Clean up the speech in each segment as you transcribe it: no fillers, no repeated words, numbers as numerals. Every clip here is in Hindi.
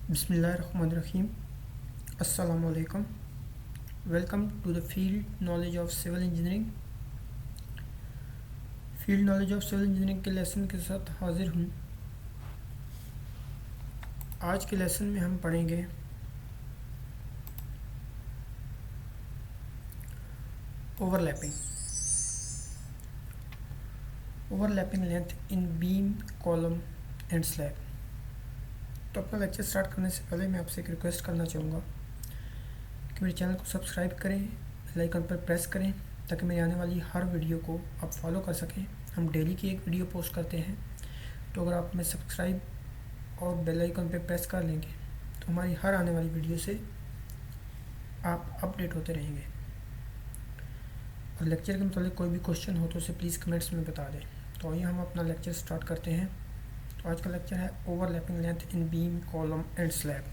Bismillahirrahmanirrahim. Assalamu alaikum. Welcome to the field knowledge of civil engineering. Field knowledge of civil engineering के लेसन के साथ हाजिर हूँ। आज के लेसन में हम पढ़ेंगे overlapping length in beam, column and slab. तो अपना लेक्चर स्टार्ट करने से पहले मैं आपसे एक रिक्वेस्ट करना चाहूँगा कि मेरे चैनल को सब्सक्राइब करें, बेल आइकन पर प्रेस करें ताकि मेरी आने वाली हर वीडियो को आप फॉलो कर सकें। हम डेली की एक वीडियो पोस्ट करते हैं, तो अगर आप हमें सब्सक्राइब और बेल आइकन पर प्रेस कर लेंगे तो हमारी हर आने वाली वीडियो से आप अपडेट होते रहेंगे। और लेक्चर के मतलब कोई भी क्वेश्चन हो तो उसे प्लीज़ कमेंट्स में बता दें। तो आइए हम अपना लेक्चर स्टार्ट करते हैं। तो आज का लेक्चर है overlapping length in beam, column and slab.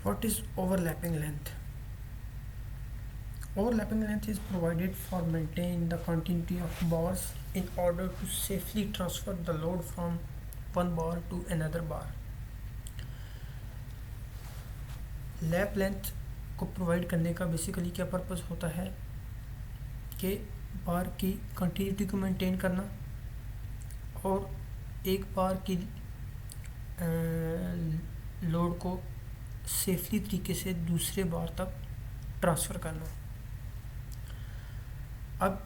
What is overlapping length? Overlapping length is provided for maintaining the continuity of bars in order to safely transfer the load from one bar to another bar. Lap length को प्रोवाइड करने का बेसिकली क्या पर्पस होता है कि बार की कंटिन्यूटी को मेंटेन करना और एक बार की लोड को सेफली तरीके से दूसरे बार तक ट्रांसफ़र करना। अब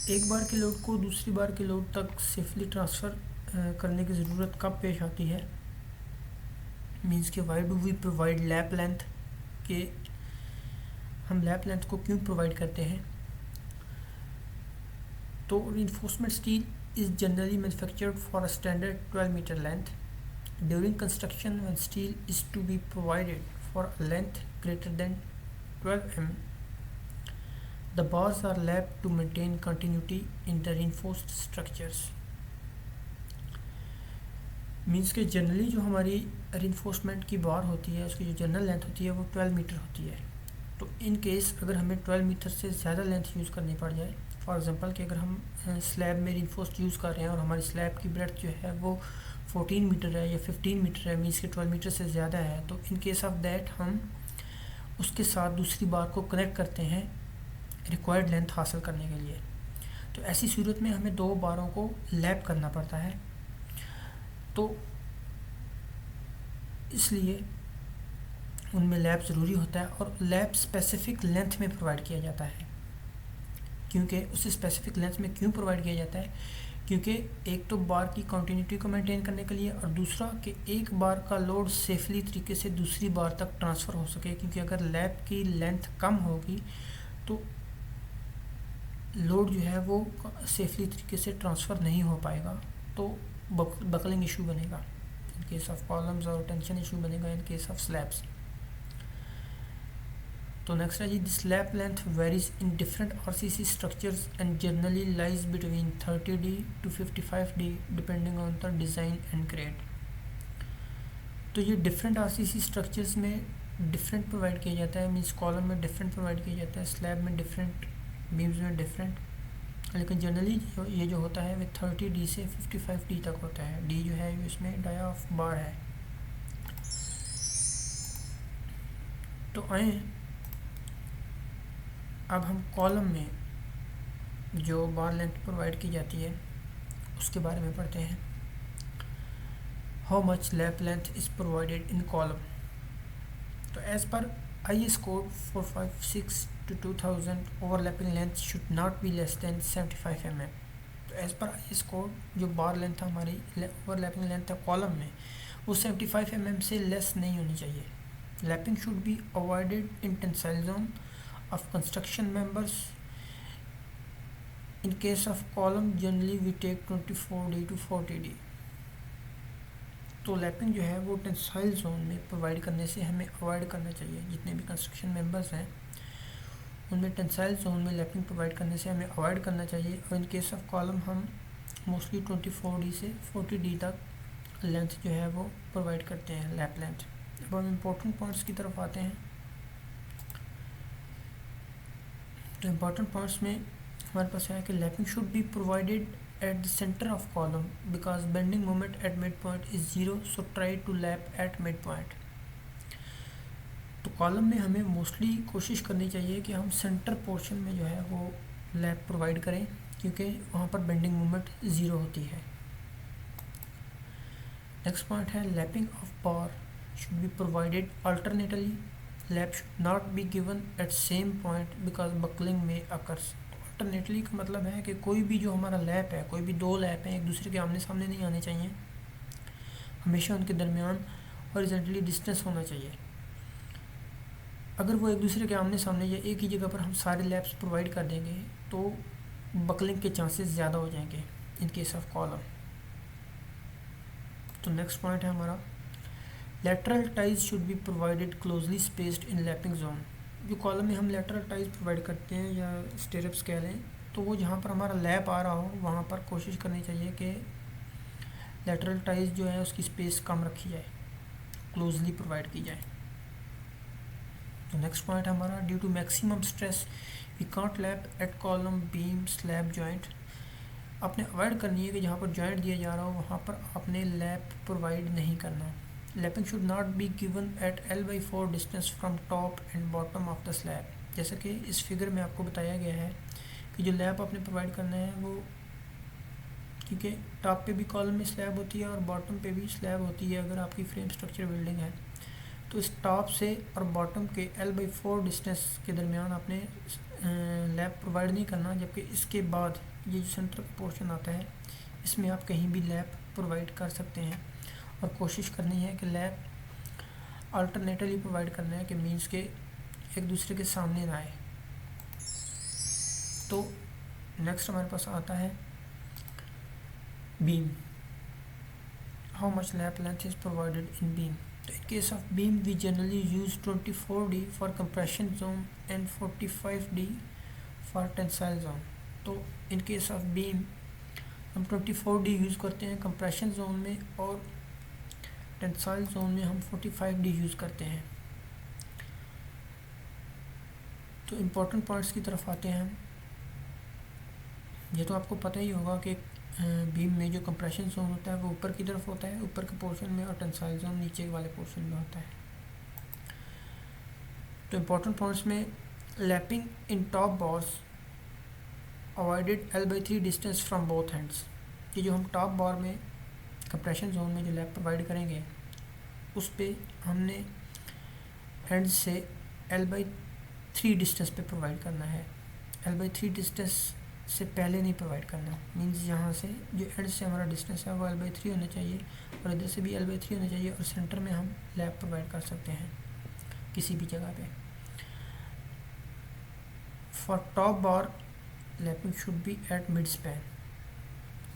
एक बार के लोड को दूसरी बार के लोड तक सेफली ट्रांसफ़र करने की ज़रूरत कब पेश आती है? मीन्स के why do we provide lap length, के हम लैप लेंथ को क्यों प्रोवाइड करते हैं? तो reinforcement steel is generally manufactured for a standard 12 meter length. During construction, when steel is to be provided for a length greater than 12 mm, the bars are lapped to maintain continuity in the reinforced structures. Means के जनरली जो हमारी reinforcement की बार होती है उसकी जो जनरल लेंथ होती है वो 12 मीटर होती है। तो इन केस अगर हमें 12 मीटर से ज़्यादा लेंथ यूज़ करनी पड़ जाए, फॉर एग्जांपल कि अगर हम स्लैब में reinforced यूज़ कर रहे हैं और हमारी स्लैब की ब्रेड्थ जो है वो 14 मीटर है या 15 मीटर है, मीन्स के 12 मीटर से ज़्यादा है, तो इन केस ऑफ दैट हम उसके साथ दूसरी बार को कनेक्ट करते हैं रिक्वायर्ड लेंथ हासिल करने के लिए। तो ऐसी सूरत में हमें दो बारों को लैप करना पड़ता है, तो इसलिए उनमें लैप ज़रूरी होता है और लैप स्पेसिफिक लेंथ में प्रोवाइड किया जाता है। क्योंकि उस स्पेसिफिक लेंथ में क्यों प्रोवाइड किया जाता है? क्योंकि एक तो बार की कंटिन्यूटी को मेंटेन करने के लिए और दूसरा कि एक बार का लोड सेफली तरीके से दूसरी बार तक ट्रांसफ़र हो सके। क्योंकि अगर लैप की लेंथ कम होगी तो लोड जो है वो सेफली तरीके से ट्रांसफ़र नहीं हो पाएगा, तो बकलिंग इशू बनेगा इन केस ऑफ कॉलम्स और टेंशन इशू बनेगा इन केस ऑफ स्लैब्स। तो नेक्स्ट है जी, this lap length varies in different RCC structures and generally lies between 30D to 55D depending on the design and grade. तो ये डिफरेंट आरसीसी स्ट्रक्चर्स में डिफरेंट प्रोवाइड किया जाता है, मीन्स कॉलम में डिफरेंट प्रोवाइड किया जाता है, स्लैब में डिफरेंट, बीम्स में डिफरेंट, लेकिन जनरली ये जो होता है वो 30D से 55D तक होता है। डी जो है इसमें डाया ऑफ बार है। तो आए अब हम कॉलम में जो बार लेंथ प्रोवाइड की जाती है उसके बारे में पढ़ते हैं। How much lap length is provided in column? तो as per IS code 456/2000 overlapping length should not be less than 75 mm। तो एज़ पर IS कोड जो बार लेंथ हमारी ओवरलैपिंग लेंथ है कॉलम में वो 75 mm से लेस नहीं होनी चाहिए। Lapping should be avoided in tensile zone of construction members. In case of column generally we take 24D to 40D। तो लैपिंग जो है वो टेंसाइल जोन में प्रोवाइड करने से हमें अवॉइड करना चाहिए। जितने भी कंस्ट्रक्शन मेंबर्स हैं उनमें टेंसाइल जोन में लैपिंग प्रोवाइड करने से हमें अवॉइड करना चाहिए। और इन केस ऑफ कॉलम हम मोस्टली 24D से 40D तक लेंथ जो है वो प्रोवाइड करते हैं लैप लेंथ। अब हम इम्पोर्टेंट पॉइंट्स की तरफ आते हैं। तो इम्पॉर्टेंट पॉइंट्स में हमारे पास है कि lapping should be provided at the center of column because bending moment at mid point is zero, so try to lap at mid point. तो कॉलम में हमें मोस्टली कोशिश करनी चाहिए कि हम सेंटर पोर्शन में जो है वो लैप प्रोवाइड करें, क्योंकि वहाँ पर बेंडिंग मोमेंट ज़ीरो होती है। नेक्स्ट पॉइंट है lapping of bar should be provided alternately, lap should not be given at same point because buckling में अकर्स। अल्टरनेटली का मतलब है कि कोई भी जो हमारा लैप है, कोई भी दो लैप हैं, एक दूसरे के आमने सामने नहीं आने चाहिए, हमेशा उनके दरमियान हॉरिजॉन्टली डिस्टेंस होना चाहिए। अगर वो एक दूसरे के आमने सामने या एक ही जगह पर हम सारे लैप्स प्रोवाइड कर देंगे तो बकलिंग के चांसेस ज़्यादा हो जाएंगे इन केस ऑफ कॉलम। तो नेक्स्ट पॉइंट है हमारा lateral ties should be provided closely spaced in lapping zone. जो कॉलम में हम लेटरल टाइज प्रोवाइड करते हैं या स्टेरप्स कह लें, तो वो जहाँ पर हमारा लैप आ रहा हो वहाँ पर कोशिश करनी चाहिए कि लेटरल टाइज जो है उसकी स्पेस कम रखी जाए, क्लोजली प्रोवाइड की जाए। तो नेक्स्ट पॉइंट है हमारा due to maximum stress we can't lap at column beam slab joint. आपने अवॉइड करनी है कि जहाँ पर जॉइंट दिया जा रहा हो वहाँ पर आपने लैप प्रोवाइड नहीं करना। Lapping should not be given at L/4 distance from top and bottom of the slab. जैसे कि इस फिगर में आपको बताया गया है कि जो लैप आपने प्रोवाइड करना है वो, क्योंकि टॉप पे भी कॉलम में स्लैब होती है और बॉटम पे भी स्लैब होती है अगर आपकी फ्रेम स्ट्रक्चर बिल्डिंग है, तो इस टॉप से और बॉटम के L/4 डिस्टेंस के दरमियान आपने लैप प्रोवाइड नहीं करना। जबकि इसके बाद ये जो सेंटर का पोर्शन आता है इसमें आप कहीं भी लैप प्रोवाइड कर सकते हैं, और कोशिश करनी है कि लैप अल्टरनेटली प्रोवाइड करना है, कि मीन्स के एक दूसरे के सामने ना आए। तो नेक्स्ट हमारे पास आता है beam, how much lap length is provided in beam. तो in case of beam we generally use 24D for compression zone and 45D for tensile zone। तो in case of beam हम 24D यूज़ करते हैं compression zone में, और tensile zone में हम 45D यूज़ करते हैं। तो इम्पोर्टेंट पॉइंट्स की तरफ आते हैं हम। ये तो आपको पता ही होगा कि बीम में जो कंप्रेशन जोन होता है वो ऊपर की तरफ होता है, ऊपर के पोर्शन में, और टेंसाइल जोन नीचे वाले पोर्शन में होता है। तो इम्पोर्टेंट पॉइंट्स में lapping in top bars avoided L/3 distance from both hands. कि जो हम टॉप बार में कंप्रेशन जोन में जो लैप प्रोवाइड करेंगे उस पर हमने हैंड से L/3 डिस्टेंस पे प्रोवाइड करना है। L/3 डिस्टेंस से पहले नहीं प्रोवाइड करना, मीन्स यहाँ से जो एंड से हमारा डिस्टेंस है वो L/3 होना चाहिए, और इधर से भी L/3 होना चाहिए, और सेंटर में हम लैप प्रोवाइड कर सकते हैं किसी भी जगह पे। For top bar lapping should B eight mid span,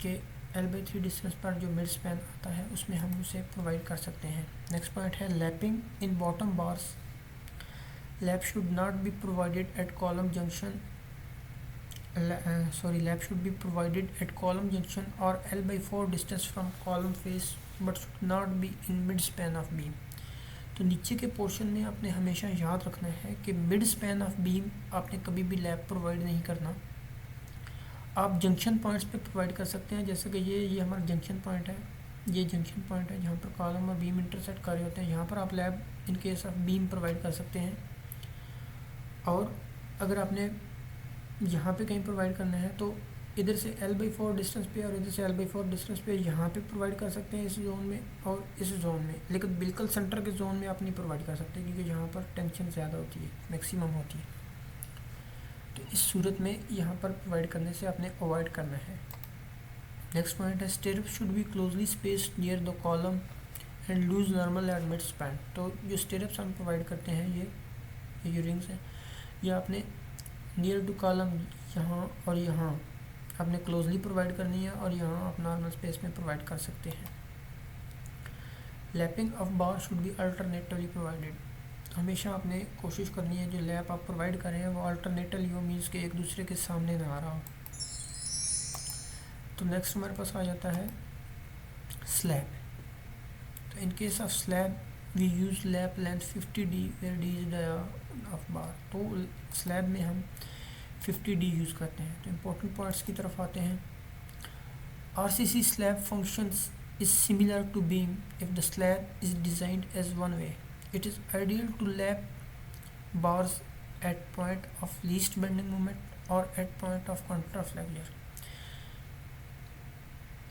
के L/3 डिस्टेंस पर जो मिड स्पैन आता है उसमें हम उसे प्रोवाइड कर सकते हैं। नेक्स्ट पॉइंट है lapping in bottom bars, lap should not B provided eight column junction lap should be provided at column junction or L/4 distance from column face but should not be in mid span of beam। तो नीचे के पोर्शन में आपने हमेशा याद रखना है कि मिड स्पैन ऑफ बीम आपने कभी भी लैप प्रोवाइड नहीं करना। आप जंक्शन पॉइंट्स पे प्रोवाइड कर सकते हैं, जैसे कि ये हमारा जंक्शन पॉइंट है, ये जंक्शन पॉइंट है जहाँ पर कॉलम और बीम इंटरसेक्ट कर रहे होते हैं, यहाँ पर आप lap in case of beam provide कर सकते हैं। और अगर आपने यहाँ पे कहीं प्रोवाइड करना है तो इधर से L/4 डिस्टेंस पे और इधर से L/4 डिस्टेंस पे यहाँ पे प्रोवाइड कर सकते हैं, इस जोन में और इस जोन में, लेकिन बिल्कुल सेंटर के जोन में आप नहीं प्रोवाइड कर सकते क्योंकि यहाँ पर टेंशन ज़्यादा होती है, मैक्सिमम होती है। तो इस सूरत में यहाँ पर प्रोवाइड करने से आपने अवॉइड करना है। नेक्स्ट पॉइंट है stirrup should be closely spaced near the column and loose normal at mid span. तो जो स्टेरप्स हम प्रोवाइड करते हैं ये रिंग्स हैं, ये आपने नियर टू कॉलम यहाँ और यहाँ आपने क्लोजली प्रोवाइड करनी है, और यहाँ आप नॉर्मल स्पेस में प्रोवाइड कर सकते हैं। Lapping of bar should be alternatively provided. हमेशा आपने कोशिश करनी है जो लैप आप प्रोवाइड कर रहे हैं वो अल्टरनेटली हो, मीन्स के एक दूसरे के सामने ना आ रहा हो। तो नेक्स्ट हमारे पास आ जाता है स्लैब। तो in case of slab we use lap length 50D where D is dia of bar. तो स्लैब में हम 50D यूज़ करते हैं। तो इम्पोर्टेंट पॉइंट्स की तरफ आते हैं। RCC slab functions is similar to beam if the slab is designed as one way. It is ideal to lap bars at point of least bending moment or at point of contraflexure.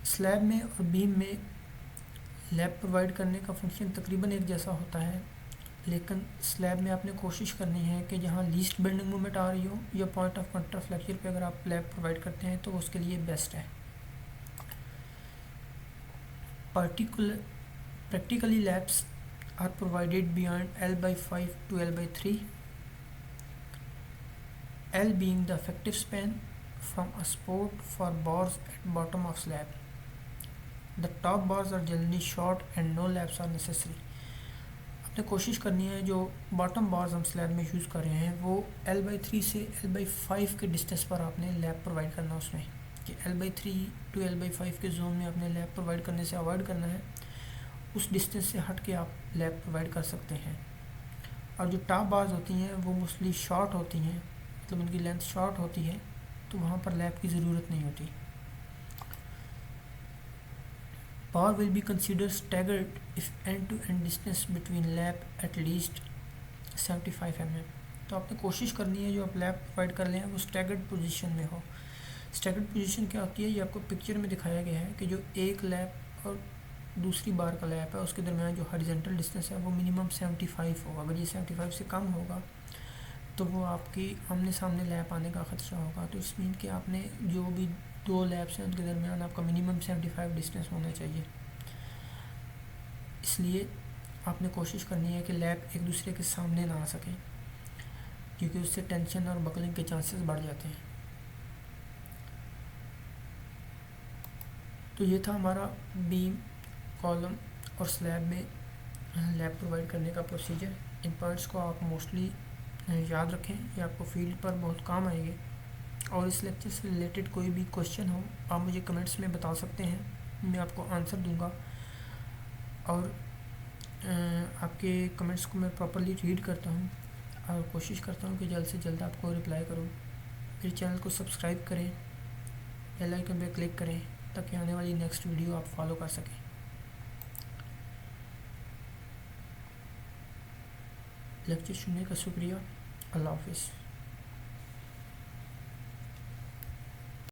Slab में और बीम में लैब प्रोवाइड करने का फंक्शन तकरीबन एक जैसा होता है, लेकिन स्लैब में आपने कोशिश करनी है कि जहाँ लीस्ट बेंडिंग मोमेंट आ रही हो या पॉइंट ऑफ कॉन्ट्राफ्लेक्चर पे अगर आप लैब प्रोवाइड करते हैं तो उसके लिए बेस्ट है। Practically labs are provided beyond L/5 to L/3, L being the effective span from a support for bars at bottom of slab. The top bars are generally short and no labs are necessary. आपने कोशिश करनी है जो बॉटम बार्स हम स्लैब में यूज़ कर रहे हैं वो L/3 से L/5 के डिस्टेंस पर आपने लैब प्रोवाइड करना उसमें, कि L/3 टू L/5 के जोन में आपने लैब प्रोवाइड करने से अवॉइड करना है। उस डिस्टेंस से हट के आप लैब प्रोवाइड कर सकते हैं। और जो टॉप बार्स होती हैं वो मोस्टली शॉर्ट होती हैं, मतलब उनकी लेंथ शॉर्ट होती है, तो वहाँ पर लैब की ज़रूरत नहीं होती। Bar will be considered staggered if end-to-end distance between lab at least 75 mm. तो आपने कोशिश करनी है जो आप लैब प्रोवाइड कर रहे हैं वो स्टैगर्ड पोजीशन में हो। स्टैगर्ड पोजीशन क्या होती है, ये आपको पिक्चर में दिखाया गया है कि जो एक लैब और दूसरी बार का लैब है उसके दरमियान जो हॉरिजॉन्टल डिस्टेंस है वो मिनिमम 75 होगा। अगर ये 75 से कम होगा तो वो आपकी आमने सामने लैब आने का ख़तरा होगा। तो इस मीन कि आपने जो भी दो लैब्स हैं उनके दरमियान आपका मिनिमम 75 डिस्टेंस होना चाहिए। इसलिए आपने कोशिश करनी है कि लैब एक दूसरे के सामने ना आ सके, क्योंकि उससे टेंशन और बकलिंग के चांसेस बढ़ जाते हैं। तो ये था हमारा बीम, कॉलम और स्लैब में लैब प्रोवाइड करने का प्रोसीजर। इन पॉइंट्स को आप मोस्टली याद रखें, ये आपको फील्ड पर बहुत काम आएंगे। और इस लेक्चर से रिलेटेड कोई भी क्वेश्चन हो आप मुझे कमेंट्स में बता सकते हैं, मैं आपको आंसर दूंगा। और आपके कमेंट्स को मैं प्रॉपर्ली रीड करता हूँ और कोशिश करता हूँ कि जल्द से जल्द आपको रिप्लाई करूँ। मेरे चैनल को सब्सक्राइब करें, बेल आइकन पर क्लिक करें ताकि आने वाली नेक्स्ट वीडियो आप फॉलो कर सकें। लेक्चर सुनने का शुक्रिया। अल्लाह हाफिज़।